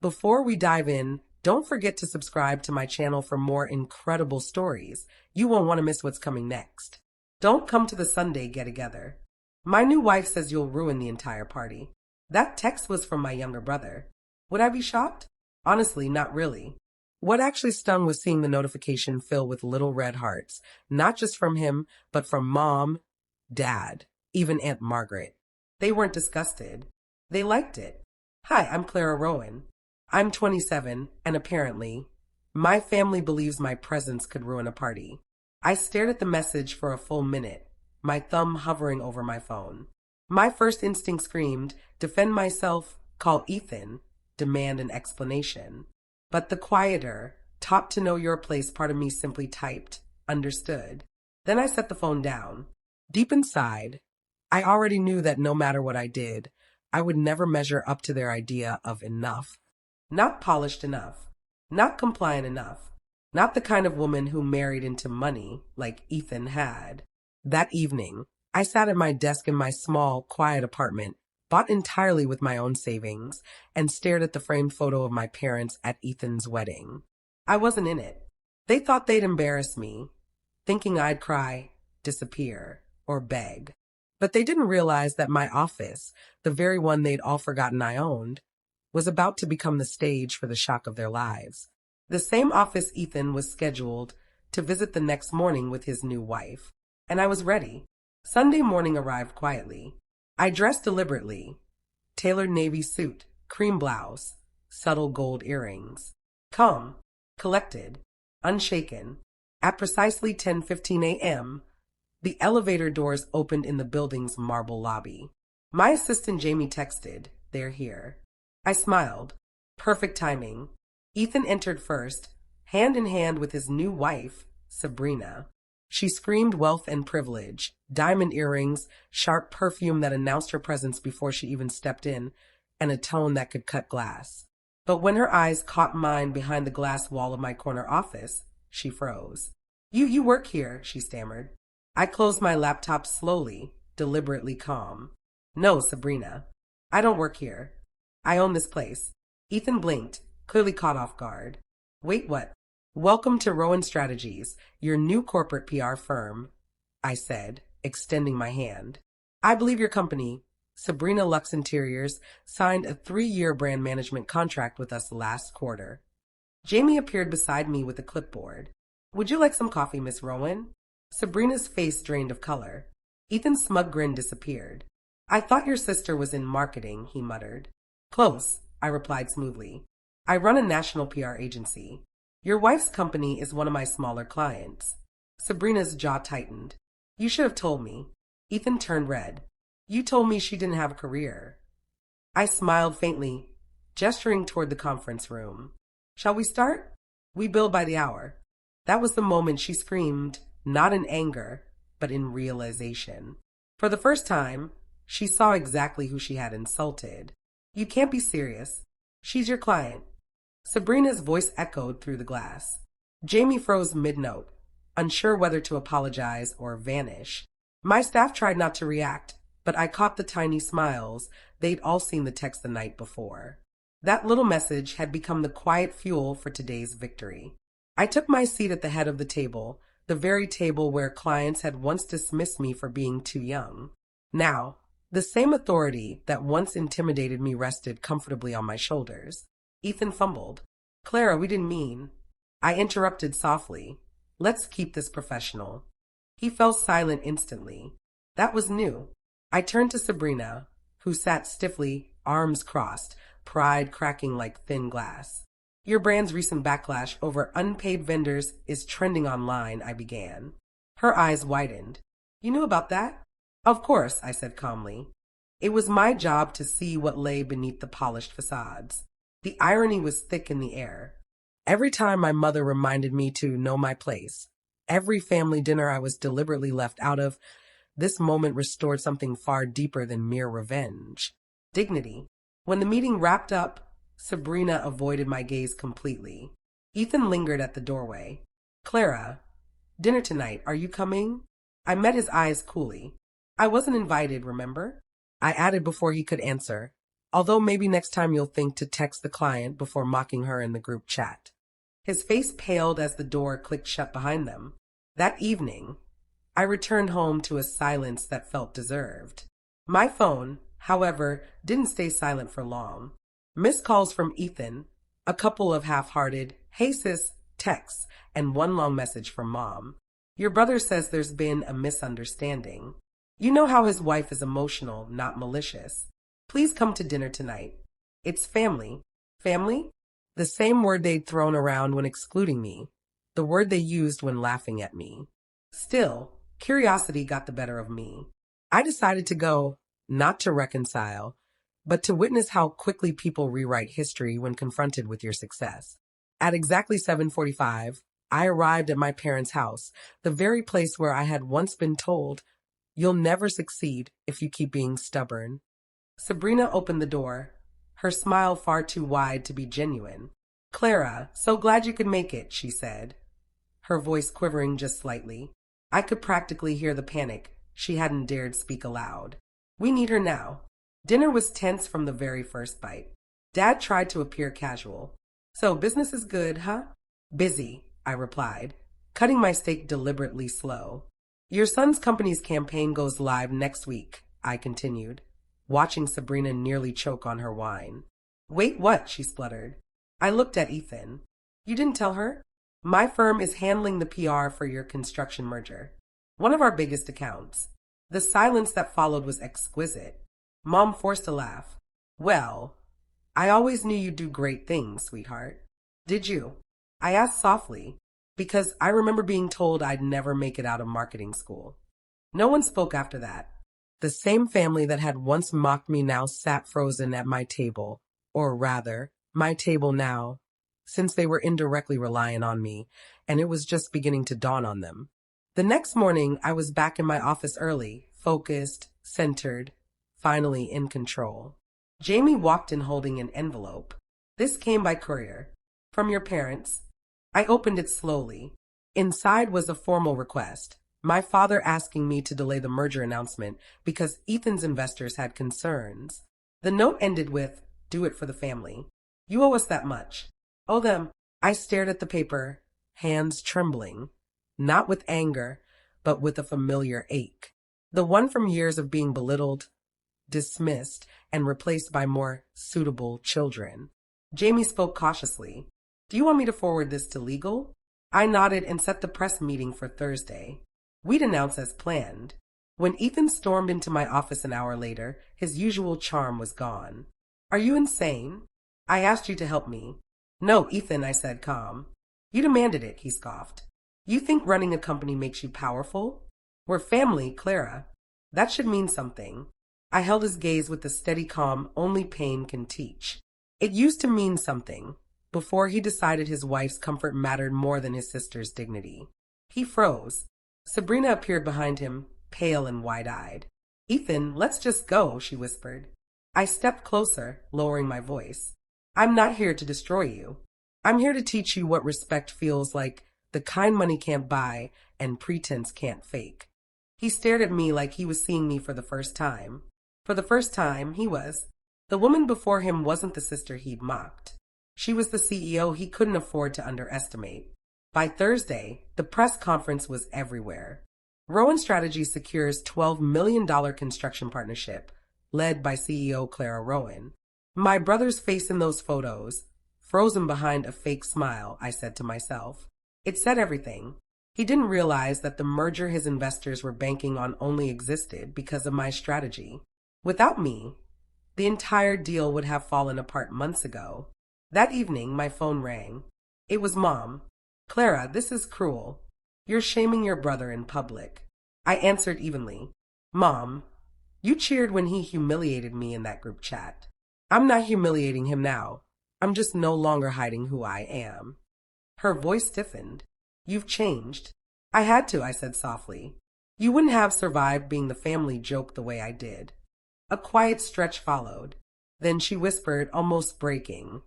Before we dive in, don't forget to subscribe to my channel for more incredible stories. You won't want to miss what's coming next. Don't come to the Sunday get-together. My new wife says you'll ruin the entire party. That text was from my younger brother. Would I be shocked? Honestly, not really. What actually stung was seeing the notification fill with little red hearts, not just from him, but from Mom, Dad, even Aunt Margaret. They weren't disgusted. They liked it. Hi, I'm Clara Rowan. I'm 27, and apparently, my family believes my presence could ruin a party. I stared at the message for a full minute, my thumb hovering over my phone. My first instinct screamed, defend myself, call Ethan, demand an explanation. But the quieter, taught to know your place part of me simply typed, understood. Then I set the phone down. Deep inside, I already knew that no matter what I did, I would never measure up to their idea of enough. Not polished enough. Not compliant enough. Not the kind of woman who married into money like Ethan had. That evening, I sat at my desk in my small, quiet apartment, bought entirely with my own savings, and stared at the framed photo of my parents at Ethan's wedding. I wasn't in it. They thought they'd embarrass me, thinking I'd cry, disappear, or beg. But they didn't realize that my office, the very one they'd all forgotten I owned, was about to become the stage for the shock of their lives. The same office Ethan was scheduled to visit the next morning with his new wife. And I was ready. Sunday morning arrived quietly. I dressed deliberately. Tailored navy suit, cream blouse, subtle gold earrings. Calm, collected, unshaken. At precisely 10:15 a.m., the elevator doors opened in the building's marble lobby. My assistant Jamie texted, "They're here." I smiled. Perfect timing. Ethan entered first, hand in hand with his new wife, Sabrina. She screamed wealth and privilege, diamond earrings, sharp perfume that announced her presence before she even stepped in, and a tone that could cut glass. But when her eyes caught mine behind the glass wall of my corner office, she froze. You work here," she stammered. I closed my laptop slowly, deliberately calm. "No, Sabrina. I don't work here. I own this place." Ethan blinked, clearly caught off guard. "Wait, what?" "Welcome to Rowan Strategies, your new corporate PR firm," I said, extending my hand. "I believe your company, Sabrina Lux Interiors, signed a 3-year brand management contract with us last quarter." Jamie appeared beside me with a clipboard. "Would you like some coffee, Miss Rowan?" Sabrina's face drained of color. Ethan's smug grin disappeared. "I thought your sister was in marketing," he muttered. "Close," I replied smoothly. "I run a national PR agency. Your wife's company is one of my smaller clients." Sabrina's jaw tightened. "You should have told me." Ethan turned red. "You told me she didn't have a career." I smiled faintly, gesturing toward the conference room. "Shall we start? We bill by the hour." That was the moment she screamed, not in anger, but in realization. For the first time, she saw exactly who she had insulted. "You can't be serious. She's your client." Sabrina's voice echoed through the glass. Jamie froze mid-note, unsure whether to apologize or vanish. My staff tried not to react, but I caught the tiny smiles. They'd all seen the text the night before. That little message had become the quiet fuel for today's victory. I took my seat at the head of the table, the very table where clients had once dismissed me for being too young. Now, the same authority that once intimidated me rested comfortably on my shoulders. Ethan fumbled. "Clara, we didn't mean." I interrupted softly. "Let's keep this professional." He fell silent instantly. That was new. I turned to Sabrina, who sat stiffly, arms crossed, pride cracking like thin glass. "Your brand's recent backlash over unpaid vendors is trending online," I began. Her eyes widened. "You knew about that?" "Of course," I said calmly. It was my job to see what lay beneath the polished facades. The irony was thick in the air. Every time my mother reminded me to know my place, every family dinner I was deliberately left out of, this moment restored something far deeper than mere revenge. Dignity. When the meeting wrapped up, Sabrina avoided my gaze completely. Ethan lingered at the doorway. "Clara, dinner tonight, are you coming?" I met his eyes coolly. "I wasn't invited, remember?" I added before he could answer. Although maybe next time you'll think to text the client before mocking her in the group chat. His face paled as the door clicked shut behind them. That evening, I returned home to a silence that felt deserved. My phone, however, didn't stay silent for long. Missed calls from Ethan, a couple of half-hearted, "Hey sis," texts, and one long message from Mom. "Your brother says there's been a misunderstanding. You know how his wife is emotional, not malicious. Please come to dinner tonight. It's family." Family? The same word they'd thrown around when excluding me. The word they used when laughing at me. Still, curiosity got the better of me. I decided to go, not to reconcile, but to witness how quickly people rewrite history when confronted with your success. At exactly 7:45, I arrived at my parents' house, the very place where I had once been told, "You'll never succeed if you keep being stubborn." Sabrina opened the door, her smile far too wide to be genuine. "Clara, so glad you could make it," she said, her voice quivering just slightly. I could practically hear the panic. She hadn't dared speak aloud. "We need her now." Dinner was tense from the very first bite. Dad tried to appear casual. "So business is good, huh?" "Busy," I replied, cutting my steak deliberately slow. "Your son's company's campaign goes live next week," I continued, watching Sabrina nearly choke on her wine. "Wait, what?" she spluttered. I looked at Ethan. "You didn't tell her? My firm is handling the PR for your construction merger. One of our biggest accounts." The silence that followed was exquisite. Mom forced a laugh. "Well, I always knew you'd do great things, sweetheart." "Did you?" I asked softly, because I remember being told I'd never make it out of marketing school. No one spoke after that. The same family that had once mocked me now sat frozen at my table, or rather, my table now, since they were indirectly reliant on me, and it was just beginning to dawn on them. The next morning, I was back in my office early, focused, centered, finally in control. Jamie walked in holding an envelope. "This came by courier. From your parents." I opened it slowly. Inside was a formal request. My father asking me to delay the merger announcement because Ethan's investors had concerns. The note ended with, "Do it for the family. You owe us that much." "Owe them." I stared at the paper, hands trembling, not with anger, but with a familiar ache. The one from years of being belittled, dismissed, and replaced by more suitable children. Jamie spoke cautiously. "Do you want me to forward this to legal?" I nodded and set the press meeting for Thursday. We'd announce as planned. When Ethan stormed into my office an hour later, his usual charm was gone. "Are you insane? I asked you to help me." "No, Ethan," I said, calm. "You demanded it," he scoffed. "You think running a company makes you powerful? We're family, Clara. That should mean something." I held his gaze with the steady calm only pain can teach. It used to mean something, before he decided his wife's comfort mattered more than his sister's dignity. He froze. Sabrina appeared behind him, pale and wide-eyed. "Ethan, let's just go," she whispered. I stepped closer, lowering my voice. "I'm not here to destroy you. I'm here to teach you what respect feels like, the kind money can't buy and pretense can't fake." He stared at me like he was seeing me for the first time. For the first time, he was. The woman before him wasn't the sister he'd mocked. She was the CEO he couldn't afford to underestimate. By Thursday, the press conference was everywhere. Rowan Strategy secures $12 million construction partnership, led by CEO Clara Rowan. My brother's face in those photos, frozen behind a fake smile, I said to myself. It said everything. He didn't realize that the merger his investors were banking on only existed because of my strategy. Without me, the entire deal would have fallen apart months ago. That evening, my phone rang. It was Mom. "Clara, this is cruel. You're shaming your brother in public." I answered evenly. "Mom, you cheered when he humiliated me in that group chat. I'm not humiliating him now. I'm just no longer hiding who I am." Her voice stiffened. "You've changed." "I had to," I said softly. "You wouldn't have survived being the family joke the way I did." A quiet stretch followed. Then she whispered, almost breaking,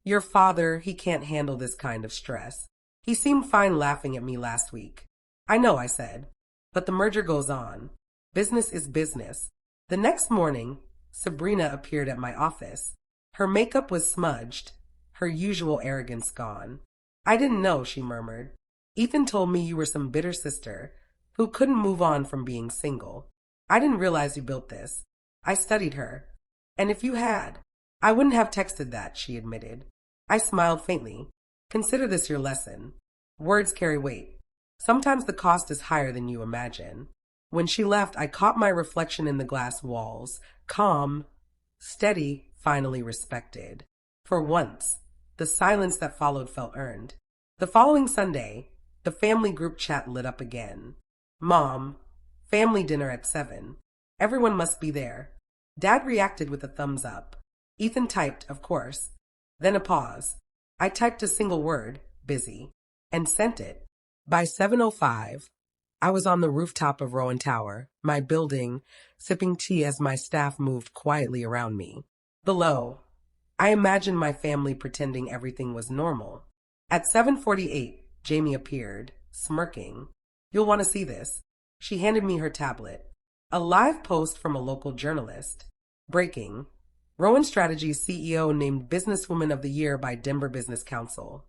"Your father, he can't handle this kind of stress. He seemed fine laughing at me last week." "I know," I said, "but the merger goes on. Business is business." The next morning, Sabrina appeared at my office. Her makeup was smudged, her usual arrogance gone. I didn't know, she murmured. Ethan told me you were some bitter sister who couldn't move on from being single. I didn't realize you built this. I studied her. And if you had, I wouldn't have texted that, she admitted. I smiled faintly. Consider this your lesson. Words carry weight. Sometimes the cost is higher than you imagine. When she left, I caught my reflection in the glass walls. Calm, steady, finally respected. For once, the silence that followed felt earned. The following Sunday, the family group chat lit up again. Mom, family dinner at 7. Everyone must be there. Dad reacted with a thumbs up. Ethan typed, of course. Then a pause. I typed a single word, busy, and sent it. By 7:05, I was on the rooftop of Rowan Tower, my building, sipping tea as my staff moved quietly around me. Below, I imagined my family pretending everything was normal. At 7:48, Jamie appeared, smirking. You'll want to see this. She handed me her tablet. A live post from a local journalist. Breaking. Rowan Strategies CEO named Businesswoman of the Year by Denver Business Council.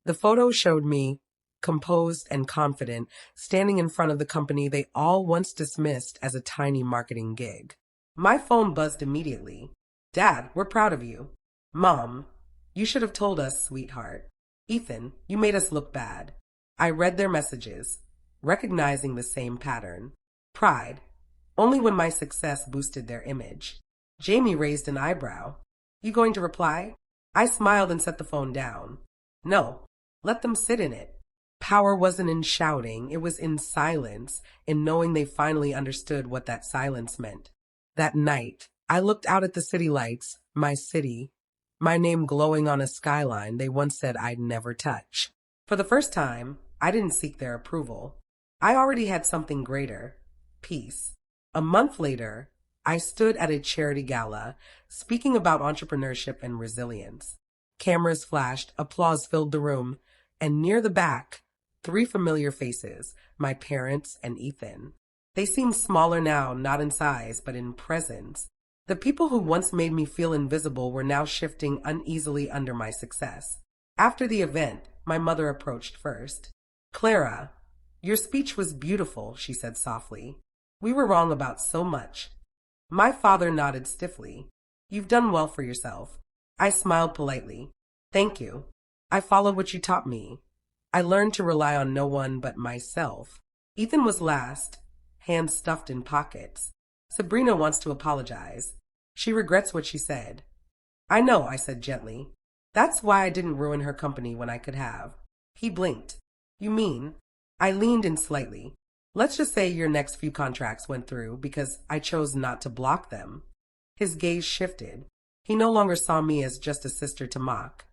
The photo showed me, composed and confident, standing in front of the company they all once dismissed as a tiny marketing gig. My phone buzzed immediately. Dad, we're proud of you. Mom, you should have told us, sweetheart. Ethan, you made us look bad. I read their messages, recognizing the same pattern. Pride, only when my success boosted their image. Jamie raised an eyebrow. You going to reply? I smiled and set the phone down. No, let them sit in it. Power wasn't in shouting, it was in silence, in knowing they finally understood what that silence meant. That night, I looked out at the city lights, my city, my name glowing on a skyline they once said I'd never touch. For the first time, I didn't seek their approval. I already had something greater, peace. A month later, I stood at a charity gala, speaking about entrepreneurship and resilience. Cameras flashed, applause filled the room, and near the back, 3 familiar faces, my parents and Ethan. They seemed smaller now, not in size, but in presence. The people who once made me feel invisible were now shifting uneasily under my success. After the event, my mother approached first. Clara, your speech was beautiful, she said softly. We were wrong about so much. My father nodded stiffly. You've done well for yourself. I smiled politely. Thank you. I followed what you taught me. I learned to rely on no one but myself. Ethan was last, hands stuffed in pockets. Sabrina wants to apologize. She regrets what she said. I know, I said gently. That's why I didn't ruin her company when I could have. He blinked. You mean? I leaned in slightly. Let's just say your next few contracts went through because I chose not to block them. His gaze shifted. He no longer saw me as just a sister to mock,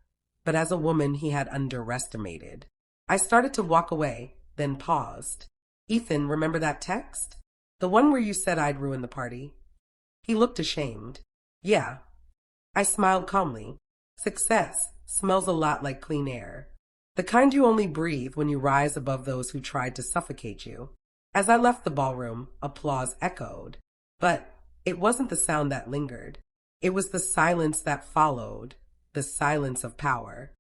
but as a woman he had underestimated. I started to walk away, then paused. Ethan, remember that text? The one where you said I'd ruin the party? He looked ashamed. Yeah. I smiled calmly. Success smells a lot like clean air. The kind you only breathe when you rise above those who tried to suffocate you. As I left the ballroom, applause echoed. But it wasn't the sound that lingered. It was the silence that followed, the silence of power.